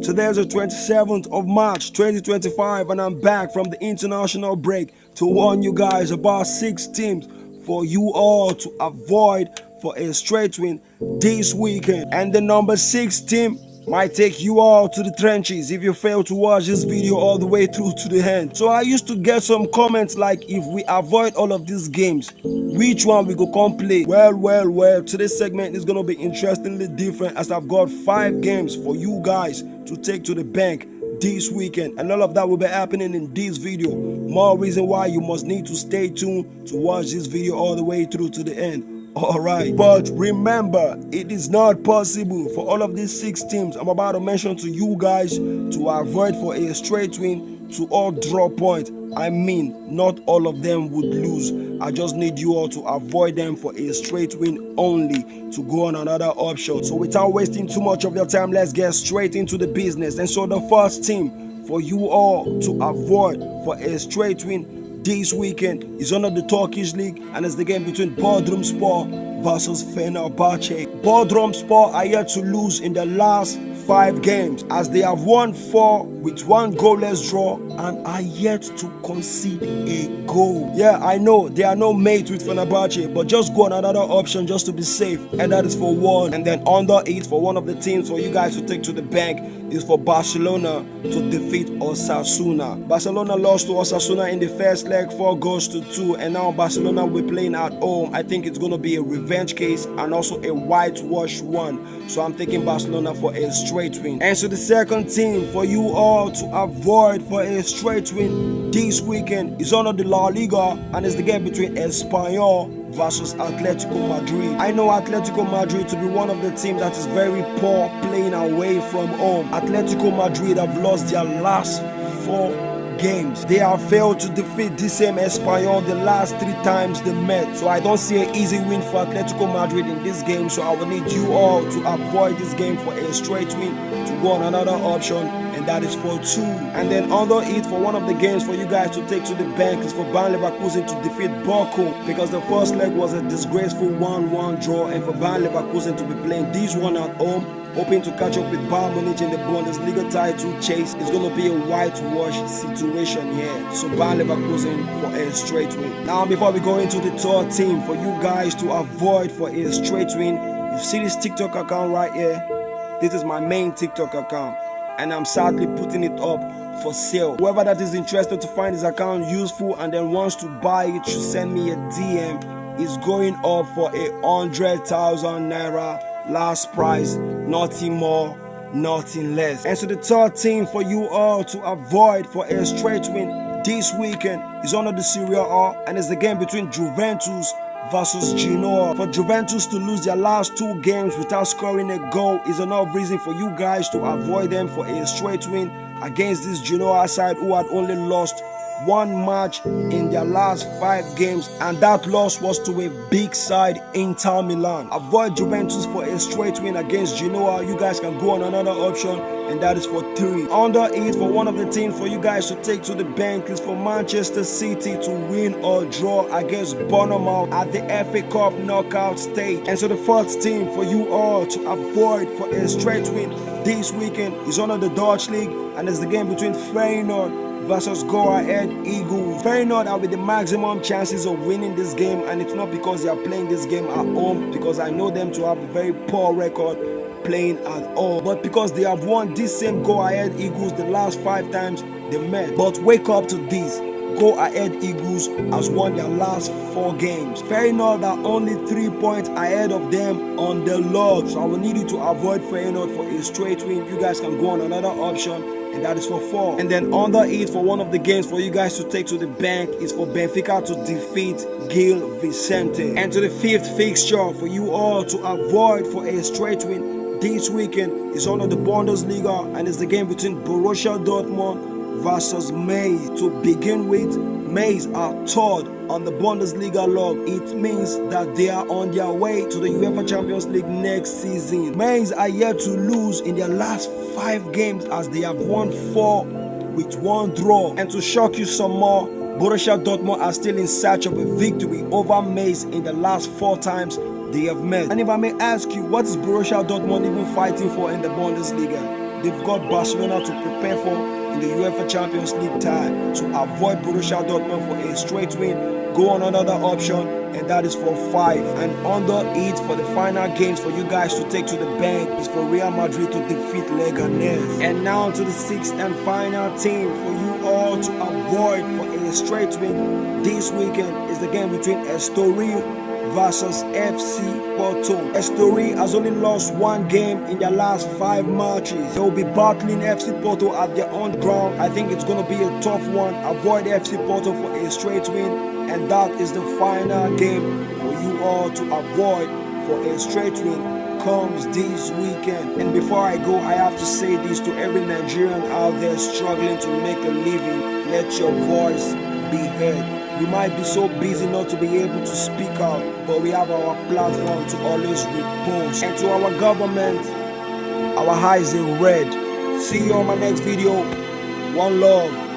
Today is the 27th of March 2025 and I'm back from the international break to warn you guys about 6 teams for you all to avoid for a straight win this weekend. And the number 6 team might take you all to the trenches if you fail to watch this video all the way through to the end. So I used to get some comments like, if we avoid all of these games, which one we go come play? Well, today's segment is gonna be interestingly different, as I've got 5 games for you guys to take to the bank this weekend, and all of that will be happening in this video. More reason why you must need to stay tuned to watch this video all the way through to the end. Alright, but remember, it is not possible for all of these 6 teams I'm about to mention to you guys to avoid for a straight win to all draw point. I mean, not all of them would lose. I just need you all to avoid them for a straight win only, to go on another option. So without wasting too much of your time, let's get straight into the business. And so the first team for you all to avoid for a straight win this weekend is under the Turkish league, and it's the game between Bodrum versus Feyenoord. Bodrum are yet to lose in the last 5 games, as they have won 4 with 1 goalless draw and are yet to concede a goal. Yeah, I know they are no mate with Fenerbahce, but just go on another option just to be safe, and that is for 1. And then under it for one of the teams for you guys to take to the bank is for Barcelona to defeat Osasuna. Barcelona lost to Osasuna in the first leg 4-2, and now Barcelona will be playing at home. I think it's going to be a revenge case and also a whitewash one, so I'm taking Barcelona for a straight win. And so the second team for you all to avoid for a straight win this weekend is under the La Liga, and it's the game between Espanyol versus Atletico Madrid. I know Atletico Madrid to be one of the teams that is very poor playing away from home. Atletico Madrid have lost their last 4 games. They have failed to defeat this same Espanyol the last 3 times they met. So I don't see an easy win for Atletico Madrid in this game. So I will need you all to avoid this game for a straight win, to go on another option, and that is for 2. And then under it for one of the games for you guys to take to the bank is for Bayern Leverkusen to defeat Bodrum, because the first leg was a disgraceful 1-1 draw, and for Bayern Leverkusen to be playing this one at home, hoping to catch up with Bayern Munich in the Bundesliga title chase, is going to be a whitewash situation here. So Bayern Leverkusen for a straight win. Now before we go into the third team for you guys to avoid for a straight win, you see this TikTok account right here. This is my main TikTok account, and I'm sadly putting it up for sale. Whoever that is interested to find this account useful and then wants to buy it should send me a DM. It's going up for 100,000 naira. Last price, nothing more, nothing less. And so the third team for you all to avoid for a straight win this weekend is under the Serie A, and it's the game between Juventus versus Genoa. For Juventus to lose their last 2 games without scoring a goal is enough reason for you guys to avoid them for a straight win against this Genoa side, who had only lost 1 match in their last 5 games, and that loss was to a big side, Inter Milan. Avoid Juventus for a straight win against Genoa. You guys can go on another option, and that is for 3. Under it for one of the teams for you guys to take to the bank is for Manchester City to win or draw against Bodrum at the FA Cup knockout stage. And so the fourth team for you all to avoid for a straight win this weekend is under the Dutch league, and it's the game between Feyenoord versus Go Ahead Eagles. Feyenoord are with the maximum chances of winning this game, and it's not because they are playing this game at home, because I know them to have a very poor record playing at home, but because they have won this same Go Ahead Eagles the last 5 times they met. But wake up to this: Go Ahead Eagles has won their last 4 games. Feyenoord are only 3 points ahead of them on the log. So I will need you to avoid Feyenoord for a straight win. You guys can go on another option, and that is for 4. And then under it for one of the games for you guys to take to the bank is for Benfica to defeat Gil Vicente. And to the 5th fixture for you all to avoid for a straight win this weekend is under the Bundesliga, and it's the game between Borussia Dortmund versus Mainz. To begin with, Mainz are 3rd on the Bundesliga log. It means that they are on their way to the UEFA Champions League next season. Mainz are yet to lose in their last 5 games, as they have won 4 with 1 draw. And to shock you some more, Borussia Dortmund are still in search of a victory over Mainz in the last 4 times they have met. And if I may ask you, what is Borussia Dortmund even fighting for in the Bundesliga? they've got Barcelona to prepare for in the UEFA Champions League tie. So avoid Borussia Dortmund for a straight win. Go on another option, and that is for 5. And under it for the final games for you guys to take to the bank is for Real Madrid to defeat Leganes. And now to the 6th and final team for you all to avoid for a straight win this weekend is the game between Estoril versus FC Porto. Estoril has only lost 1 game in their last 5 matches. They will be battling FC Porto at their own ground. I think it's going to be a tough one. Avoid FC Porto for a straight win. And that is the final game for you all to avoid for a straight win comes this weekend. And before I go, I have to say this to every Nigerian out there struggling to make a living. Let your voice be heard. We might be so busy not to be able to speak out, but we have our platform to always repost. And to our government, our eyes are red. See you on my next video. One love.